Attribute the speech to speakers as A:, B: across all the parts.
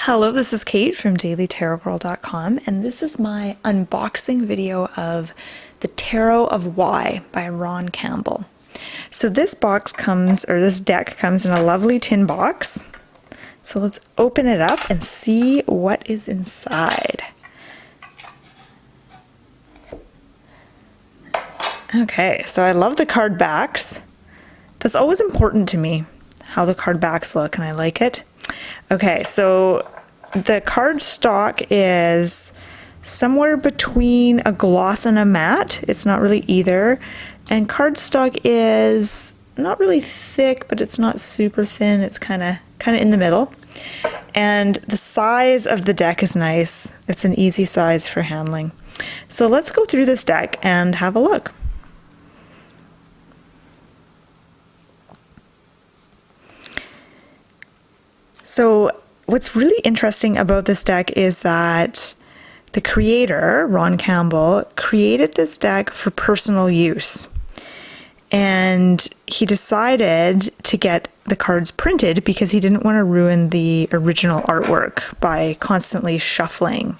A: Hello, this is Kate from dailytarotgirl.com, and this is my unboxing video of The Tarot of Why by R Campbell. So this box comes, or this deck comes in a lovely tin box. So let's open it up and see what is inside. Okay, so I love the card backs. That's always important to me, how the card backs look, and I like it. Okay, so the card stock is somewhere between a gloss and a matte. It's not really either. And cardstock is not really thick, but it's not super thin. It's kind of in the middle. And the size of the deck is nice. It's an easy size for handling. So let's go through this deck and have a look. So what's really interesting about this deck is that the creator, R Campbell, created this deck for personal use. And he decided to get the cards printed because he didn't want to ruin the original artwork by constantly shuffling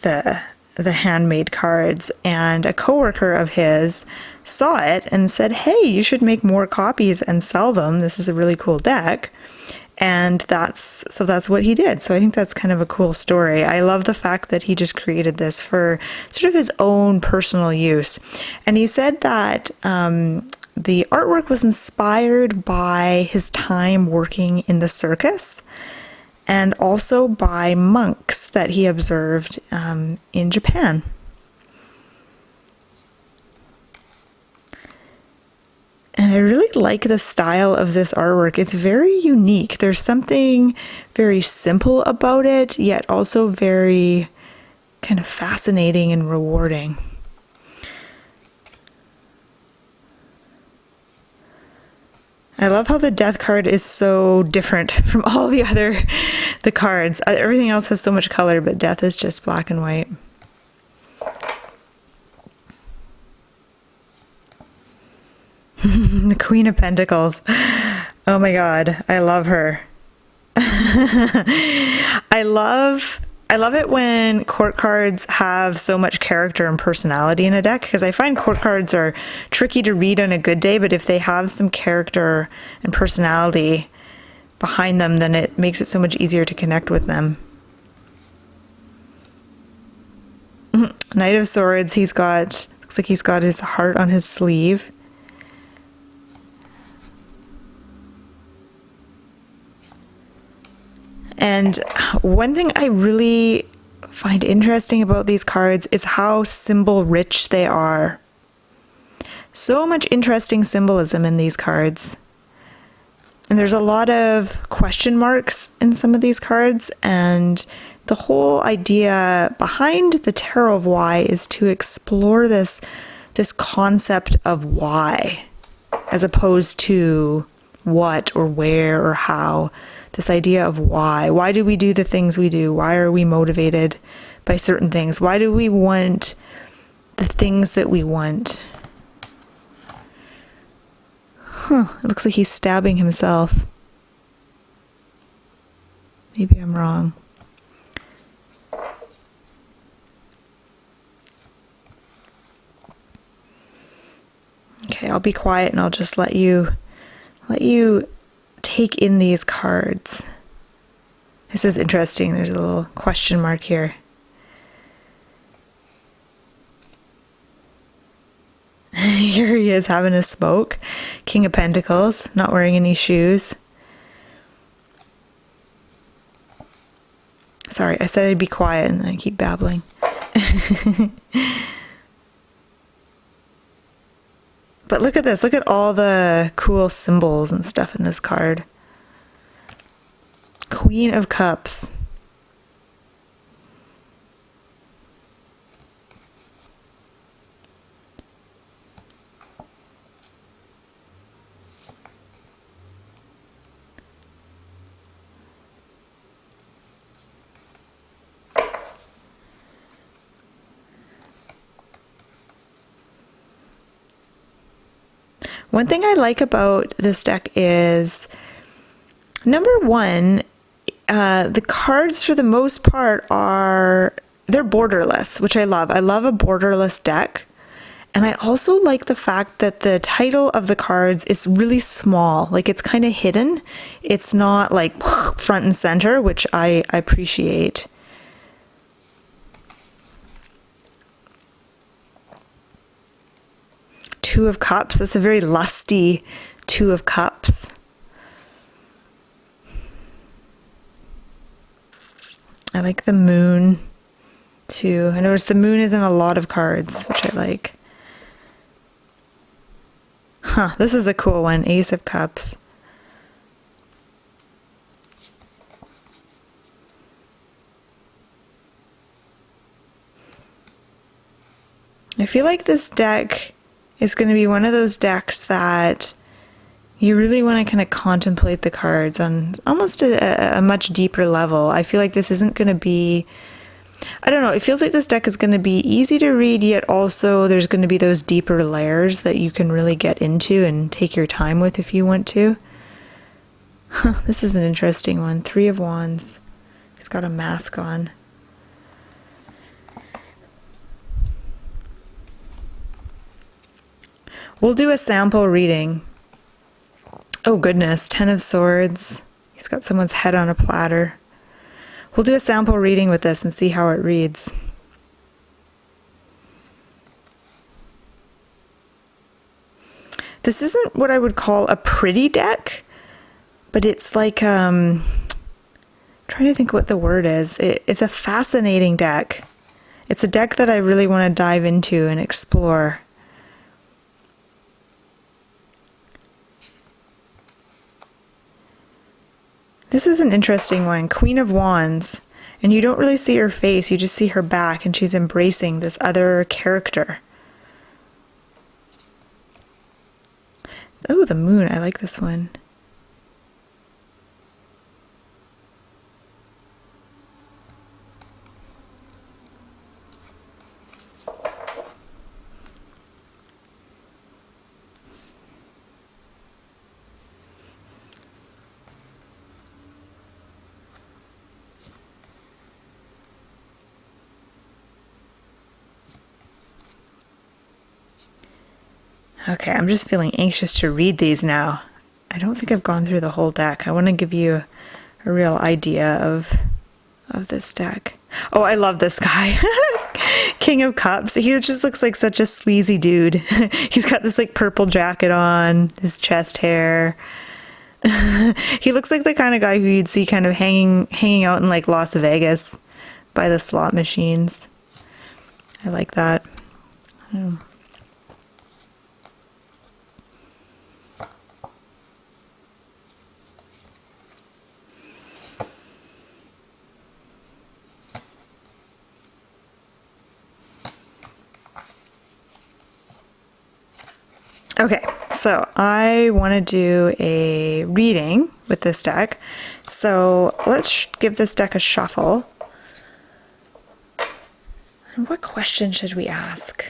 A: the handmade cards. And a coworker of his saw it and said, "Hey, you should make more copies and sell them. This is a really cool deck." And that's what he did. So I think that's kind of a cool story. I love the fact that he just created this for sort of his own personal use. And he said that the artwork was inspired by his time working in the circus and also by monks that he observed in Japan. And I really like the style of this artwork. It's very unique. There's something very simple about it, yet also very kind of fascinating and rewarding. I love how the death card is so different from all the cards. Everything else has so much color, but death is just black and white. The Queen of Pentacles. Oh my God, I love her. I love it when court cards have so much character and personality in a deck, because I find court cards are tricky to read on a good day, but if they have some character and personality behind them, then it makes it so much easier to connect with them. Knight of Swords, looks like he's got his heart on his sleeve. And one thing I really find interesting about these cards is how symbol rich they are. So much interesting symbolism in these cards. And there's a lot of question marks in some of these cards, and the whole idea behind the Tarot of Why is to explore this concept of why, as opposed to what or where or how. This idea of why. Why do we do the things we do? Why are we motivated by certain things? Why do we want the things that we want? It looks like he's stabbing himself. Maybe I'm wrong. Okay, I'll be quiet and I'll just let you take in these cards. This is interesting. There's a little question mark here. Here he is having a smoke. King of Pentacles, not wearing any shoes. Sorry, I said I'd be quiet and I keep babbling. But look at this. Look at all the cool symbols and stuff in this card. Queen of Cups. One thing I like about this deck is, number one, The cards for the most part they're borderless, which I love. I love a borderless deck. And I also like the fact that the title of the cards is really small, like it's kind of hidden. It's not like front and center, which I appreciate. Two of Cups, that's a very lusty Two of Cups. I like the Moon too. I noticed the Moon is in a lot of cards, which I like. Huh, this is a cool one, Ace of Cups. I feel like this deck is going to be one of those decks that you really want to kind of contemplate the cards on almost a much deeper level. I feel like this isn't going to be, I don't know, it feels like this deck is going to be easy to read, yet also there's going to be those deeper layers that you can really get into and take your time with if you want to. This is an interesting one. Three of Wands. He's got a mask on. We'll do a sample reading. Oh goodness, Ten of Swords. He's got someone's head on a platter. We'll do a sample reading with this and see how it reads. This isn't what I would call a pretty deck, but it's like, trying to think what the word is. It's a fascinating deck. It's a deck that I really want to dive into and explore. This is an interesting one, Queen of Wands, and you don't really see her face, you just see her back, and she's embracing this other character. Oh, the Moon, I like this one. Okay, I'm just feeling anxious to read these now. I don't think I've gone through the whole deck. I want to give you a real idea of this deck. Oh, I love this guy. King of Cups. He just looks like such a sleazy dude. He's got this like purple jacket on, his chest hair. He looks like the kind of guy who you'd see kind of hanging out in like Las Vegas by the slot machines. I like that. Okay, so I want to do a reading with this deck. So let's give this deck a shuffle. And what question should we ask?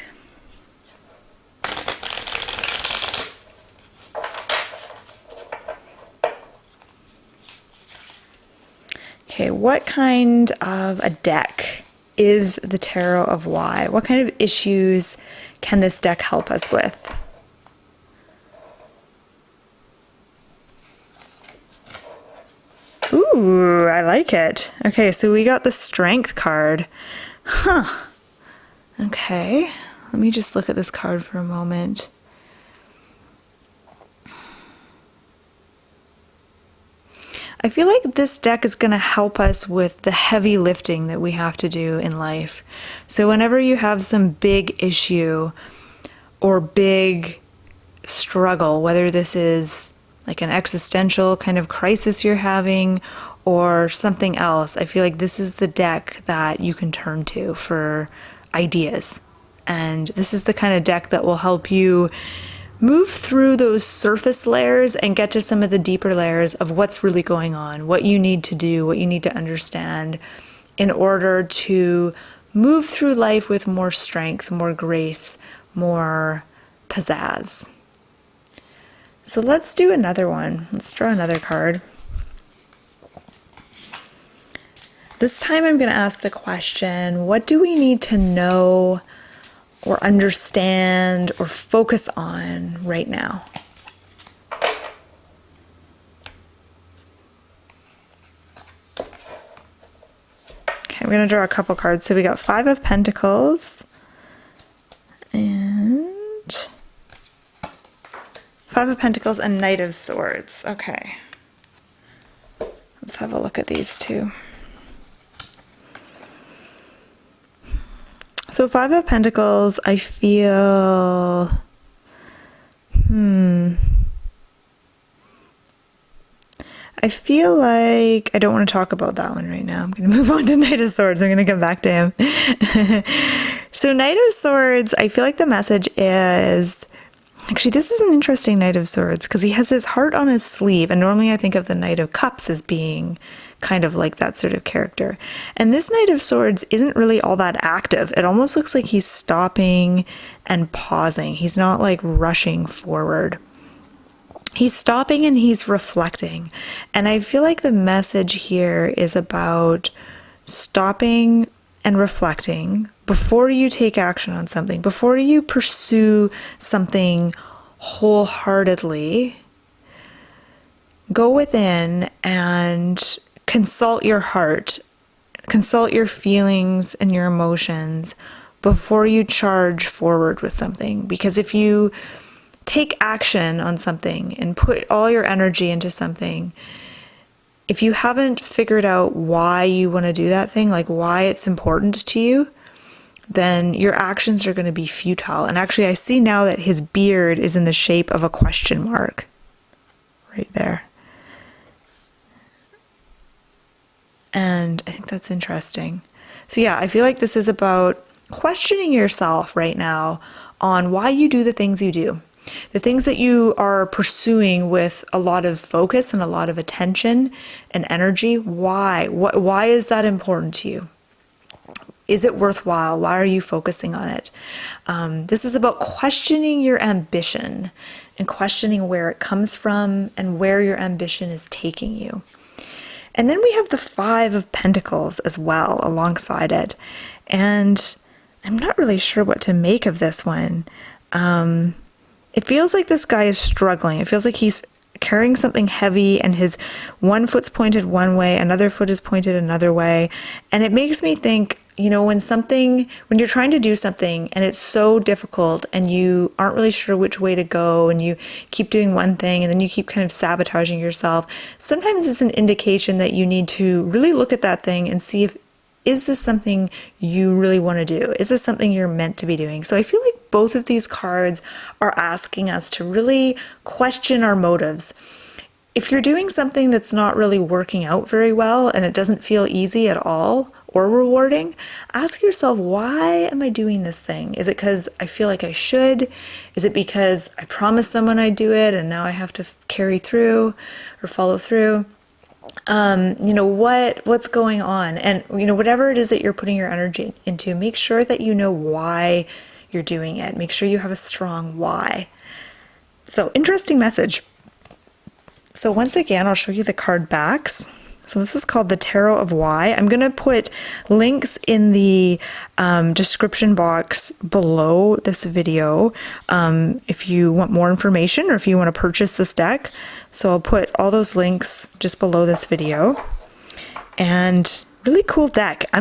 A: Okay, what kind of a deck is the Tarot of Why? What kind of issues can this deck help us with? Ooh, I like it. Okay, so we got the Strength card. Huh. Okay, let me just look at this card for a moment. I feel like this deck is going to help us with the heavy lifting that we have to do in life. So whenever you have some big issue or big struggle, whether this is like an existential kind of crisis you're having or something else, I feel like this is the deck that you can turn to for ideas. And this is the kind of deck that will help you move through those surface layers and get to some of the deeper layers of what's really going on, what you need to do, what you need to understand in order to move through life with more strength, more grace, more pizzazz. So let's do another one. Let's draw another card. This time I'm going to ask the question, what do we need to know or understand or focus on right now? Okay, we're going to draw a couple cards. So we got 5 of Pentacles and 5 of Pentacles and Knight of Swords. Okay. Let's have a look at these two. So 5 of Pentacles, I feel, I feel like I don't want to talk about that one right now. I'm going to move on to Knight of Swords. I'm going to come back to him. So Knight of Swords, I feel like the message is, actually this is an interesting Knight of Swords because he has his heart on his sleeve. And normally I think of the Knight of Cups as being kind of like that sort of character. And this Knight of Swords isn't really all that active. It almost looks like he's stopping and pausing. He's not like rushing forward. He's stopping and he's reflecting. And I feel like the message here is about stopping and reflecting before you take action on something, before you pursue something wholeheartedly. Go within and consult your heart, consult your feelings and your emotions before you charge forward with something. Because if you take action on something and put all your energy into something, if you haven't figured out why you want to do that thing, like why it's important to you, then your actions are going to be futile. And actually, I see now that his beard is in the shape of a question mark right there. And I think that's interesting. So yeah, I feel like this is about questioning yourself right now on why you do the things you do. The things that you are pursuing with a lot of focus and a lot of attention and energy. Why? Why is that important to you? Is it worthwhile? Why are you focusing on it? This is about questioning your ambition and questioning where it comes from and where your ambition is taking you. And then we have the 5 of Pentacles as well alongside it. And I'm not really sure what to make of this one. It feels like this guy is struggling. It feels like he's carrying something heavy and his one foot's pointed one way, another foot is pointed another way. And it makes me think, you know, when you're trying to do something and it's so difficult and you aren't really sure which way to go and you keep doing one thing and then you keep kind of sabotaging yourself, sometimes it's an indication that you need to really look at that thing and see is this something you really want to do? Is this something you're meant to be doing? So I feel like both of these cards are asking us to really question our motives. If you're doing something that's not really working out very well and it doesn't feel easy at all or rewarding, ask yourself, why am I doing this thing? Is it because I feel like I should? Is it because I promised someone I'd do it and now I have to carry through or follow through? What's going on? And, whatever it is that you're putting your energy into, make sure that you know why you're doing it. Make sure you have a strong why. So, interesting message. So once again, I'll show you the card backs. So this is called the Tarot of Why. I'm going to put links in the description box below this video if you want more information or if you want to purchase this deck. So I'll put all those links just below this video. And really cool deck. I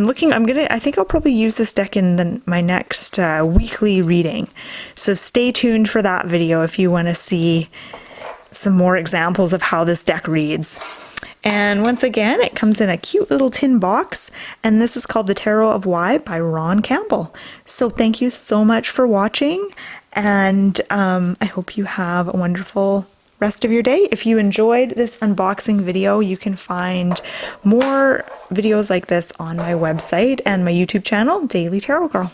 A: think I'll probably use this deck in my next weekly reading. So stay tuned for that video if you want to see some more examples of how this deck reads. And once again, it comes in a cute little tin box, and this is called The Tarot of Why by R Campbell. So thank you so much for watching, and I hope you have a wonderful rest of your day. If you enjoyed this unboxing video, you can find more videos like this on my website and my YouTube channel, Daily Tarot Girl.